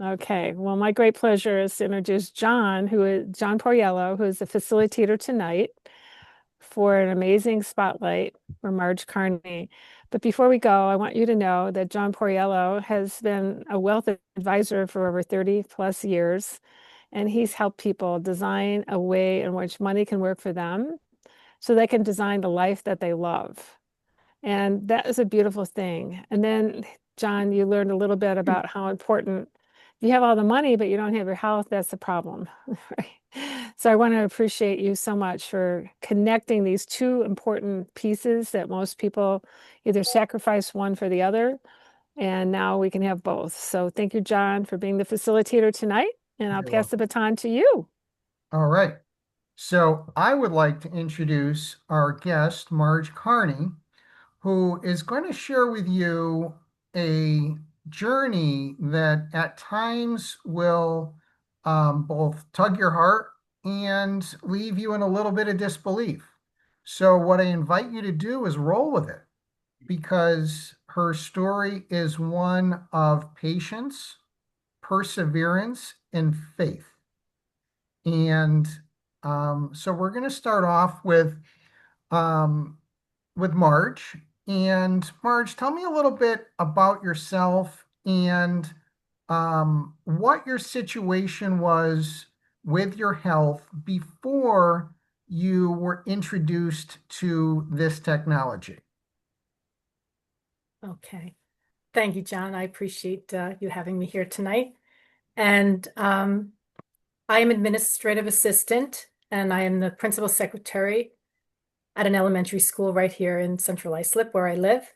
Okay. Well, my great pleasure is to introduce John, who is John Poriello, who is the facilitator tonight for an amazing spotlight for Marge Carney. But before we go, I want you to know that John Poriello has been a wealth advisor for over 30 plus years, and he's helped people design a way in which money can work for them so they can design the life that they love. And that is a beautiful thing. And then, John, you learned a little bit about how important you have all the money, but you don't have your health. That's the problem, right? So I want to appreciate you so much for connecting these two important pieces that most people either sacrifice one for the other, and now we can have both. So thank you, John, for being the facilitator tonight, and I'll You're pass the welcome. baton to you. All right. So I would like to introduce our guest, Marge Carney, who is going to share with you a journey that at times will both tug your heart and leave you in a little bit of disbelief. So what I invite you to do is roll with it because her story is one of patience, perseverance, and faith. And so we're going to start off um, with Marge. And Marge, tell me a little bit about yourself and what your situation was with your health before you were introduced to this technology. Okay. Thank you, John. I appreciate you having me here tonight. And I am administrative assistant, and I am the principal secretary at an elementary school right here in Central Islip, where I live.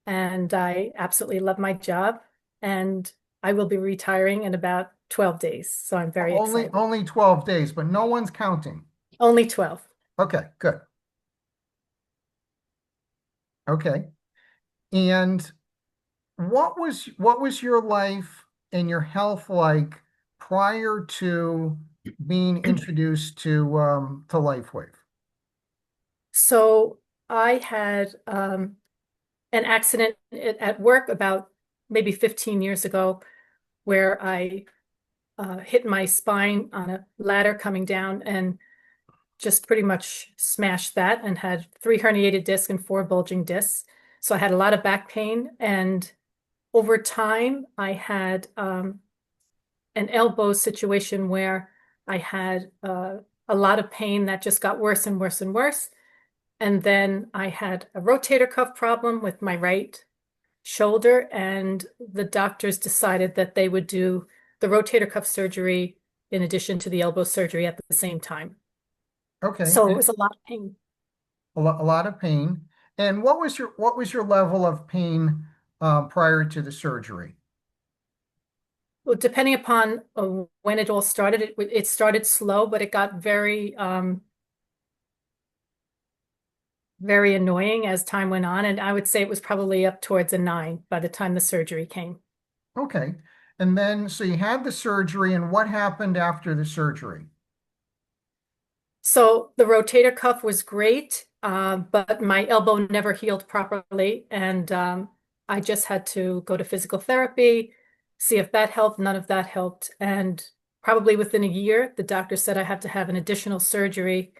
And I absolutely love my job. And I will be retiring in about 12 days. So I'm very Only excited. only 12 days, but no one's counting. Only 12. Okay, good. Okay. And what was your life and your health like prior to being introduced to Lifewave? So I had an accident at work about maybe 15 years ago where I hit my spine on a ladder coming down and just pretty much smashed that and had 3 herniated discs and 4 bulging discs. So I had a lot of back pain. And over time, I had an elbow situation where I had a lot of pain that just got worse and worse and worse. And then I had a rotator cuff problem with my right shoulder, and the doctors decided that they would do the rotator cuff surgery in addition to the elbow surgery at the same time. Okay, So it and was a lot of pain. a lot of pain. And what was your level of pain prior to the surgery? Well, depending upon when it all started, it started slow, but it got very annoying as time went on. And I would say it was probably up towards a 9 by the time the surgery came. Okay. And then so you had the surgery, and what happened after the surgery? So the rotator cuff was great, but my elbow never healed properly. And I just had to go to physical therapy, see if that helped. None of that helped. And probably within a year, the doctor said I have to have an additional surgery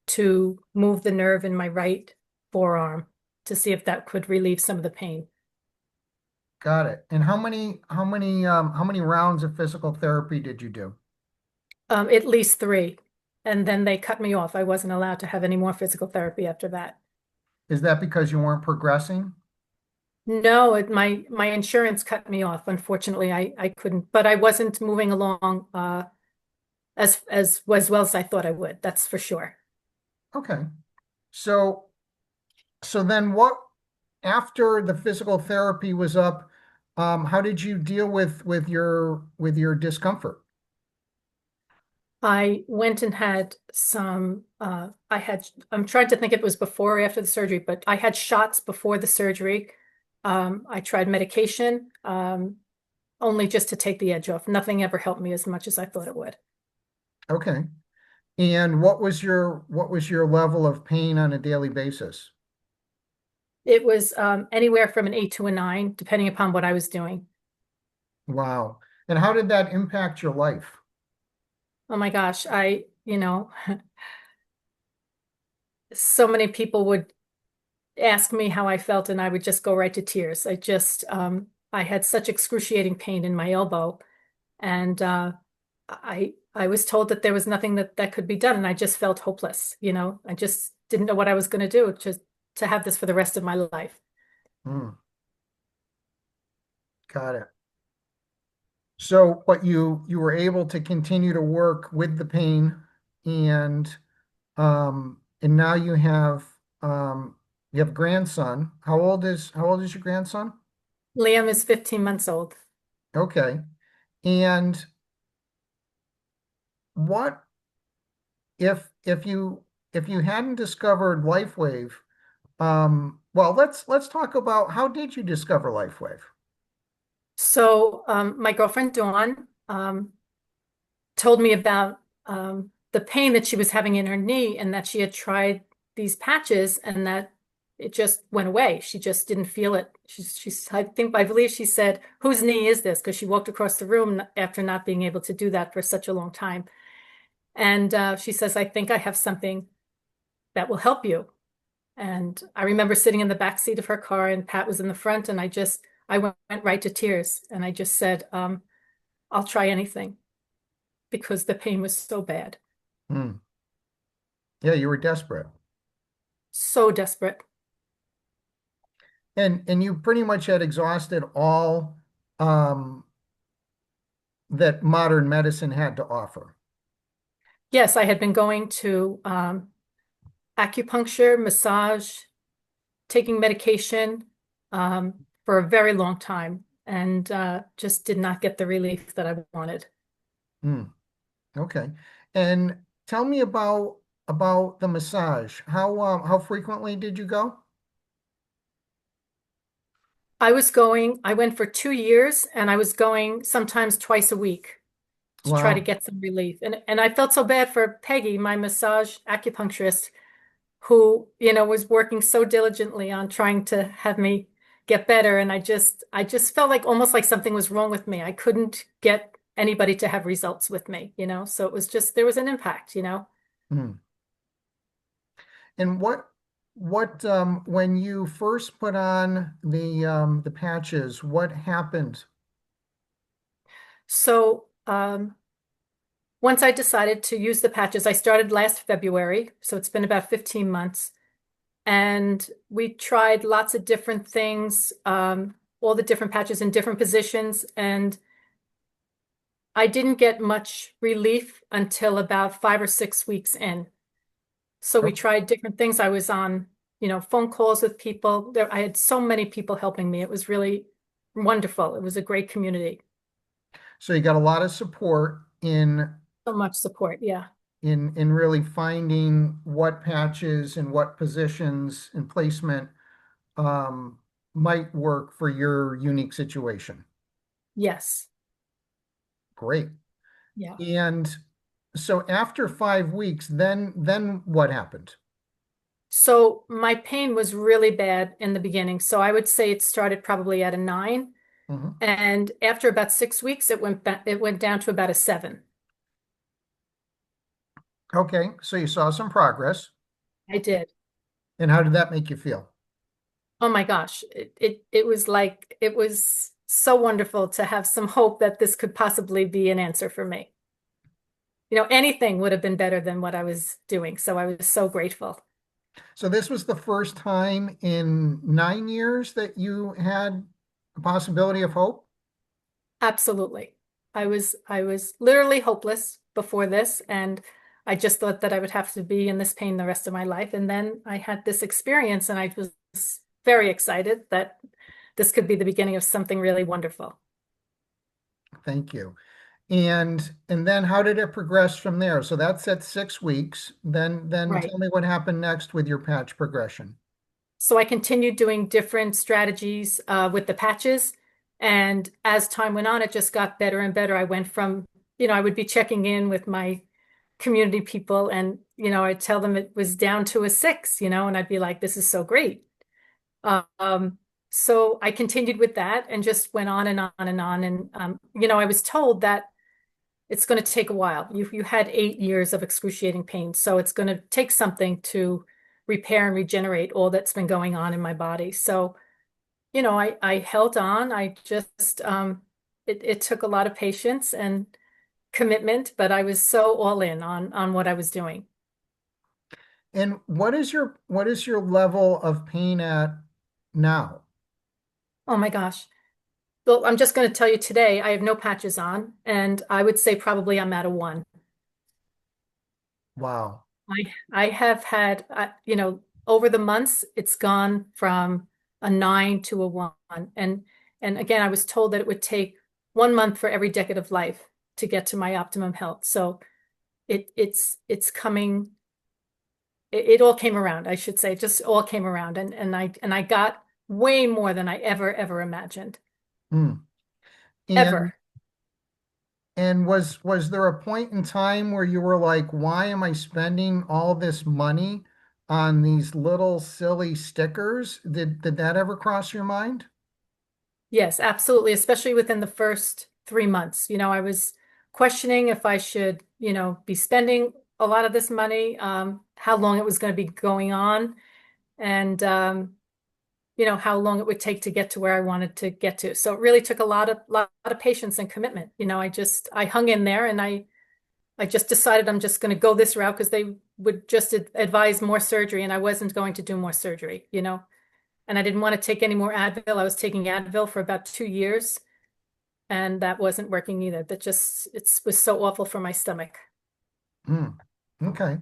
to move the nerve in my right forearm to see if that could relieve some of the pain. Got it. And how many rounds of physical therapy did you do? At least 3. And then they cut me off. I wasn't allowed to have any more physical therapy after that. Is that because you weren't progressing? No, my insurance cut me off. Unfortunately, I couldn't, but I wasn't moving along as well as I thought I would. That's for sure. Okay. So so then what after the physical therapy was up, how did you deal with your discomfort? I went and had I'm trying to think if it was before or after the surgery, but I had shots before the surgery. I tried medication, only just to take the edge off. Nothing ever helped me as much as I thought it would. Okay. And what was your level of pain on a daily basis? It was anywhere from an 8 to a 9, depending upon what I was doing. Wow. And how did that impact your life? Oh my gosh, so many people would ask me how I felt and I would just go right to tears. I had such excruciating pain in my elbow and I was told that there was nothing that could be done and I just felt hopeless, you know. I just didn't know what I was going to do to have this for the rest of my life. Hmm, got it. So, but you were able to continue to work with the pain, and and now you have a grandson. How old is your grandson? Liam is 15 months old. Okay. And what if you hadn't discovered Lifewave? Well, let's talk about, how did you discover Lifewave? So my girlfriend Dawn told me about the pain that she was having in her knee and that she had tried these patches and that it just went away. She just didn't feel it. I believe she said, "Whose knee is this?" Because she walked across the room after not being able to do that for such a long time. And she says, "I think I have something that will help you." And I remember sitting in the back seat of her car and Pat was in the front and I went right to tears and I just said, I'll try anything because the pain was so bad, Hmm. Yeah, you were desperate. so desperate. And you pretty much had exhausted all um, that modern medicine had to offer. Yes, I had been going to acupuncture, massage, taking medication for a very long time and just did not get the relief that I wanted. Hmm. Okay. And tell me about the massage. How frequently did you go? I went for 2 years and I was going sometimes twice a week to try to Wow. get some relief. And I felt so bad for Peggy, my massage acupuncturist, who, was working so diligently on trying to have me get better. And I just felt like almost like something was wrong with me. I couldn't get anybody to have results with me, So it was just there was an impact. Hmm. And what when you first put on the patches, what happened? So once I decided to use the patches, I started last February, so it's been about 15 months. And we tried lots of different things, all the different patches in different positions. And I didn't get much relief until about 5 or 6 weeks in. So we Okay. tried different things. I was on, phone calls with people. I had so many people helping me. It was really wonderful. It was a great community. So you got a lot of support So much support. Yeah. in really finding what patches and what positions and placement um, might work for your unique situation. Yes. Great. Yeah. And so after 5 weeks, then what happened? So my pain was really bad in the beginning. So I would say it started probably at a 9. Mhm. And after about 6 weeks, it went down to about a 7. Okay, so you saw some progress. I did. And how did that make you feel? Oh my gosh. It was so wonderful to have some hope that this could possibly be an answer for me. Anything would have been better than what I was doing. So I was so grateful. So this was the first time in 9 years that you had a possibility of hope? Absolutely. I was literally hopeless before this, and I just thought that I would have to be in this pain the rest of my life. And then I had this experience, and I was very excited that this could be the beginning of something really wonderful. Thank you. And then how did it progress from there? So that's at 6 weeks. Then Right. tell me what happened next with your patch progression. So I continued doing different strategies with the patches. And as time went on, it just got better and better. I went from, I would be checking in with my community people and, I'd tell them it was down to a 6, and I'd be like, this is so great. Um, So I continued with that and just went on and on and on. And I was told that it's going to take a while. You had 8 years of excruciating pain, so it's going to take something to repair and regenerate all that's been going on in my body. So, I held on. I just it took a lot of patience and commitment, but I was so all in on what I was doing. And what is your level of pain at now? Oh my gosh. Well, I'm just going to tell you today, I have no patches on, and I would say probably I'm at a 1. Wow. I have had, over the months, it's gone from a 9 to a 1. And again, I was told that it would take 1 month for every decade of life to get to my optimum health. So it's coming, it all came around, I should say, just all came around. And I got way more than I ever imagined. Hmm. And Ever. and was there a point in time where you were like, why am I spending all this money on these little silly stickers? Did that ever cross your mind? Yes, absolutely, especially within the first 3 months. I was questioning if I should, be spending a lot of this money, how long it was going to be going on, and how long it would take to get to where I wanted to get to. So it really took a lot of patience and commitment. I hung in there, and I just decided I'm just going to go this route because they would just advise more surgery, and I wasn't going to do more surgery. And I didn't want to take any more Advil. I was taking Advil for about 2 years, and that wasn't working either. That just it was so awful for my stomach. Hmm. Okay.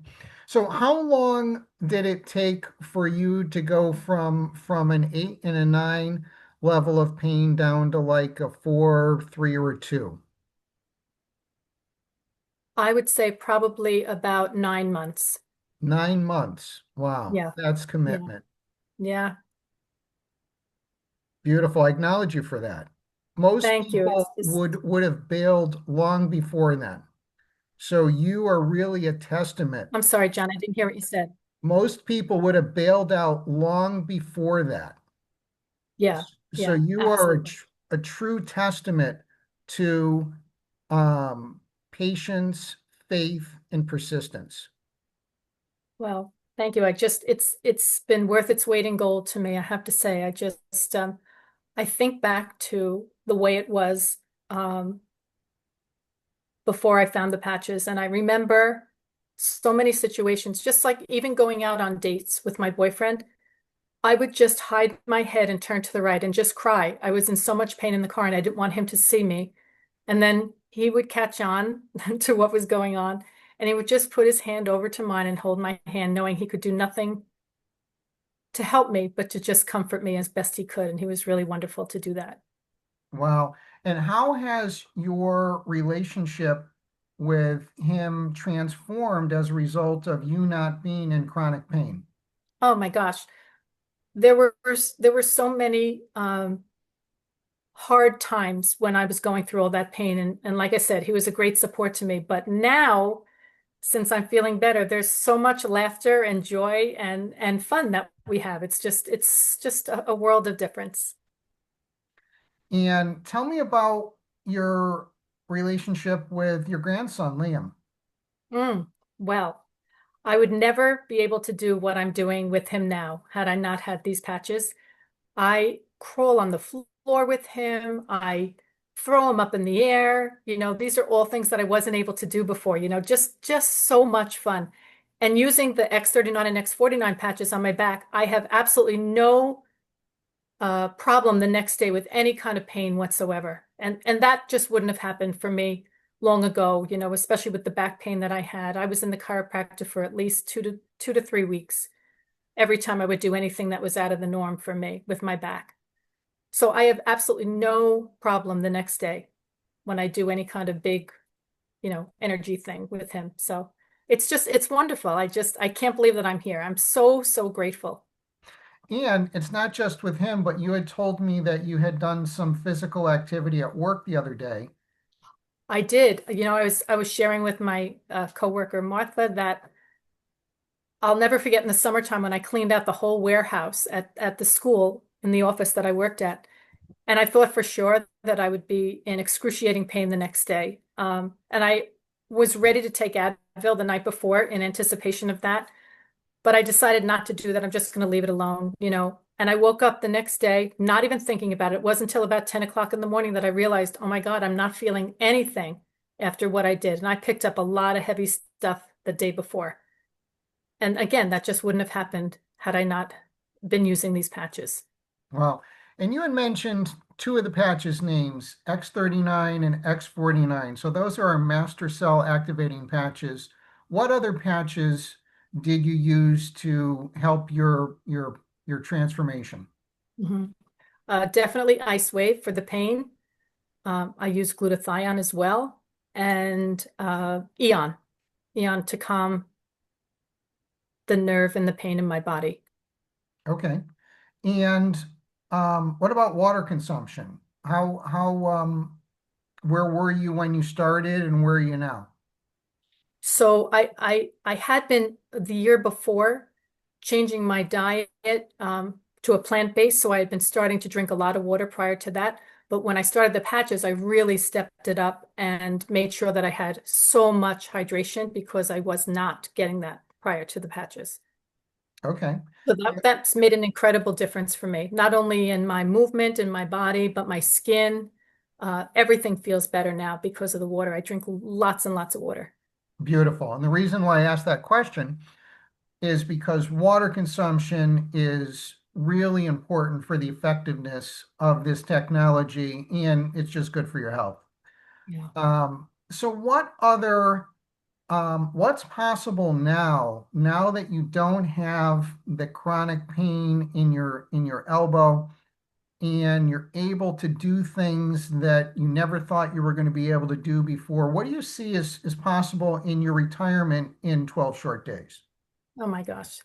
So how long did it take for you to go from an 8 and a 9 level of pain down to like a 4, 3, or a 2? I would say probably about 9 months. 9 months. Wow, Yeah, that's yeah, commitment. yeah. Beautiful. I acknowledge you for that. Most Thank you. It's people just, would have bailed long before then. So you are really a testament. I'm sorry, John, I didn't hear what you said. Most people would have bailed out long before that. Yeah, So yeah, you are absolutely. a true testament to um, patience, faith, and persistence. Well, thank you. It's been worth its weight in gold to me, I have to say. I think back to the way it was um before I found the patches, and I remember so many situations, just like even going out on dates with my boyfriend. I would just hide my head and turn to the right and just cry. I was in so much pain in the car and I didn't want him to see me. And then he would catch on to what was going on, and he would just put his hand over to mine and hold my hand, knowing he could do nothing to help me, but to just comfort me as best he could. And he was really wonderful to do that. Wow. And how has your relationship with him transformed as a result of you not being in chronic pain? Oh my gosh. There were so many hard times when I was going through all that pain. And like I said, he was a great support to me. But now, since I'm feeling better, there's so much laughter and joy and fun that we have. It's just a world of difference. And tell me about your relationship with your grandson, Liam. Mm, well, I would never be able to do what I'm doing with him now had I not had these patches. I crawl on the floor with him. I throw him up in the air. These are all things that I wasn't able to do before, just so much fun. And using the X39 and X49 patches on my back, I have absolutely no problem the next day with any kind of pain whatsoever. And that just wouldn't have happened for me long ago, especially with the back pain that I had. I was in the chiropractor for at least 2 to 3 weeks every time I would do anything that was out of the norm for me with my back. So I have absolutely no problem the next day when I do any kind of big, energy thing with him. So it's wonderful. I can't believe that I'm here. I'm so grateful. And it's not just with him, but you had told me that you had done some physical activity at work the other day. I did. I was sharing with my coworker Martha that I'll never forget in the summertime when I cleaned out the whole warehouse at the school in the office that I worked at. And I thought for sure that I would be in excruciating pain the next day. And I was ready to take Advil the night before in anticipation of that. But I decided not to do that. I'm just going to leave it alone, you know. And I woke up the next day, not even thinking about it. It wasn't until about 10 o'clock in the morning that I realized, oh my God, I'm not feeling anything after what I did. And I picked up a lot of heavy stuff the day before. And again, that just wouldn't have happened had I not been using these patches. Well, and you had mentioned two of the patches names, X39 and X49. So those are our master cell activating patches. What other patches did you use to help your transformation? Mhm. Definitely Ice Wave for the pain. I use glutathione as well, and Eon to calm the nerve and the pain in my body. Okay. And what about water consumption? Where were you when you started and where are you now? So I had been the year before changing my diet to a plant-based, so I had been starting to drink a lot of water prior to that. But when I started the patches, I really stepped it up and made sure that I had so much hydration because I was not getting that prior to the patches. Okay. So that's made an incredible difference for me, not only in my movement in my body, but my skin. Everything feels better now because of the water. I drink lots and lots of water. Beautiful. And the reason why I asked that question is because water consumption is really important for the effectiveness of this technology, and it's just good for your health. Yeah. So what's possible now that you don't have the chronic pain in your elbow and you're able to do things that you never thought you were going to be able to do before? What do you see as possible in your retirement in 12 short days? Oh my gosh.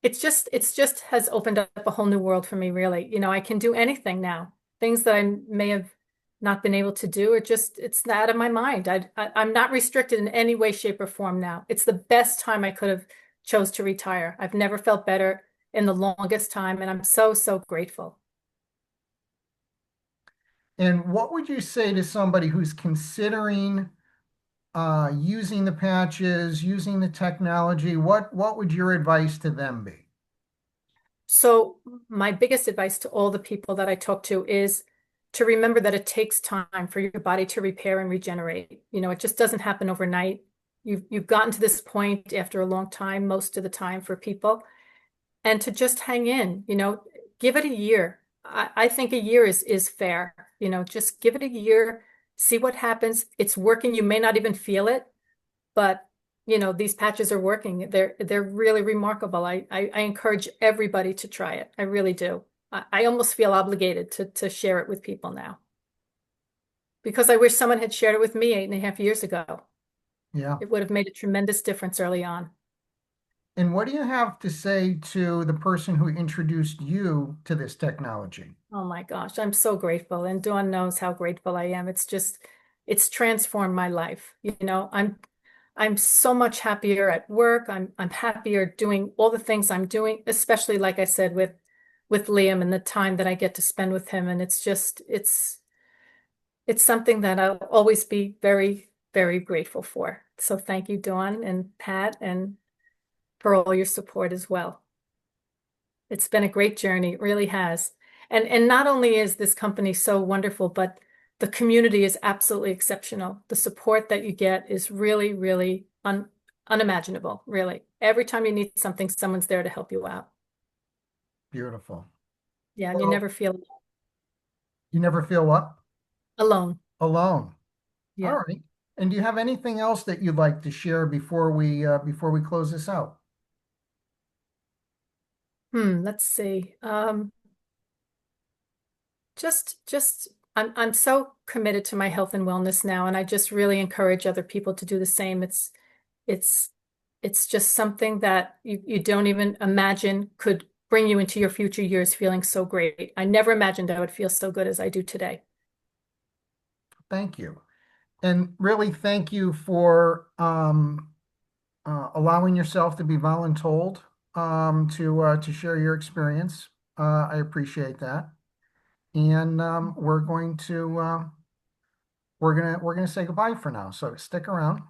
It's just has opened up a whole new world for me, really. You know, I can do anything now. Things that I may have not been able to do, it's out of my mind. I'm not restricted in any way, shape, or form now. It's the best time I could have chose to retire. I've never felt better in the longest time, and I'm so, so grateful. And what would you say to somebody who's considering using the patches, using the technology? What would your advice to them be? So my biggest advice to all the people that I talk to is to remember that it takes time for your body to repair and regenerate. You know, it just doesn't happen overnight. You've gotten to this point after a long time, most of the time for people, and to just hang in, you know, give it a year. I think a year is fair. You know, just give it a year, see what happens. It's working. You may not even feel it, but you know, these patches are working. They're really remarkable. I encourage everybody to try it. I really do. I almost feel obligated to share it with people now because I wish someone had shared it with me 8.5 years ago. Yeah. It would have made a tremendous difference early on. And what do you have to say to the person who introduced you to this technology? Oh my gosh, I'm so grateful. And Dawn knows how grateful I am. It's transformed my life. You know, I'm so much happier at work. I'm happier doing all the things I'm doing, especially like I said with Liam and the time that I get to spend with him. And it's something that I'll always be very, very grateful for. So thank you, Dawn and Pat, and for all your support as well. It's been a great journey. It really has. And not only is this company so wonderful, but the community is absolutely exceptional. The support that you get is really, really unimaginable, really. Every time you need something, someone's there to help you out. Beautiful. Yeah, and you Well, never feel you never feel what? alone. Alone. All Yeah. right. And do you have anything else that you'd like to share before we close this out? Let's see. Just I'm so committed to my health and wellness now, and I just really encourage other people to do the same. It's it's just something that you don't even imagine could bring you into your future years feeling so great. I never imagined I would feel so good as I do today. Thank you. And really thank you for allowing yourself to be voluntold to share your experience. I appreciate that. And we're gonna say goodbye for now. So stick around.